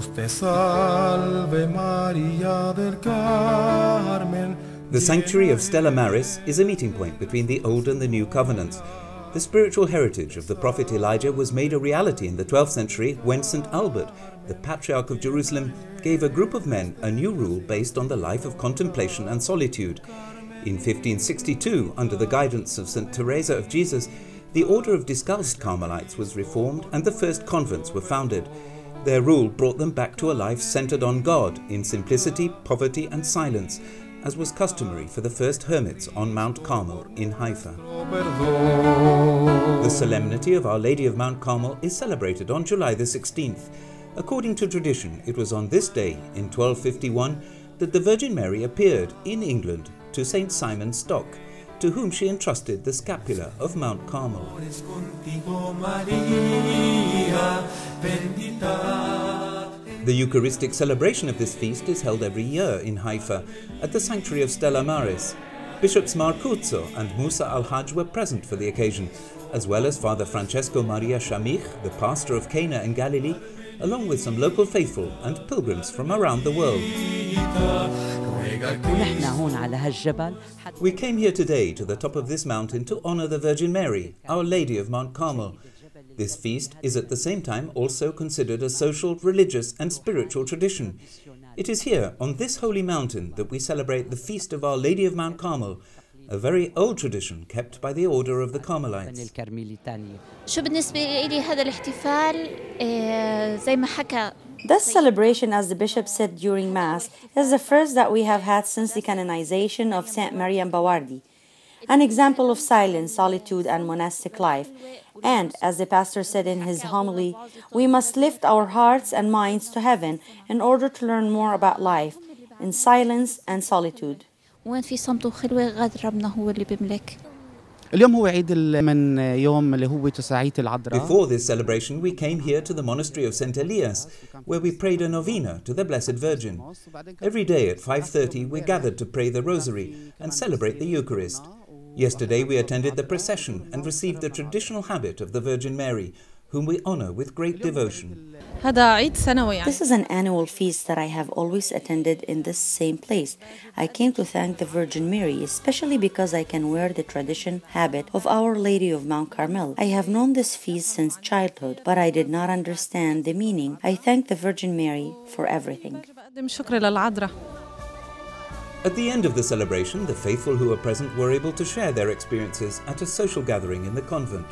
Dios te salve María del Carmen. The sanctuary of Stella Maris is a meeting point between the Old and the New Covenants. The spiritual heritage of the prophet Elijah was made a reality in the 12th century when St. Albert, the Patriarch of Jerusalem, gave a group of men a new rule based on the life of contemplation and solitude. In 1562, under the guidance of St. Teresa of Jesus, the order of Discalced Carmelites was reformed and the first convents were founded. Their rule brought them back to a life centered on God in simplicity, poverty and silence, as was customary for the first hermits on Mount Carmel in Haifa. The Solemnity of Our Lady of Mount Carmel is celebrated on July the 16th. According to tradition, it was on this day, in 1251, that the Virgin Mary appeared in England to St. Simon Stock, to whom she entrusted the scapula of Mount Carmel. The Eucharistic celebration of this feast is held every year in Haifa at the sanctuary of Stella Maris. Bishops Marcuzzo and Musa al-Hajj were present for the occasion, as well as Father Francesco Maria Shamich, the pastor of Cana in Galilee, along with some local faithful and pilgrims from around the world. We came here today to the top of this mountain to honor the Virgin Mary, Our Lady of Mount Carmel. This feast is at the same time also considered a social, religious and spiritual tradition. It is here, on this holy mountain, that we celebrate the feast of Our Lady of Mount Carmel, a very old tradition kept by the Order of the Carmelites. This celebration, as the bishop said during Mass, is the first that we have had since the canonization of Saint Mariam Bawardi, an example of silence, solitude, and monastic life. And, as the pastor said in his homily, we must lift our hearts and minds to heaven in order to learn more about life in silence and solitude. Before this celebration, we came here to the monastery of St. Elias, where we prayed a novena to the Blessed Virgin. Every day at 5:30 we gathered to pray the Rosary and celebrate the Eucharist. Yesterday we attended the procession and received the traditional habit of the Virgin Mary, whom we honor with great devotion. This is an annual feast that I have always attended in this same place. I came to thank the Virgin Mary, especially because I can wear the tradition habit of Our Lady of Mount Carmel. I have known this feast since childhood, but I did not understand the meaning. I thank the Virgin Mary for everything. At the end of the celebration, the faithful who were present were able to share their experiences at a social gathering in the convent.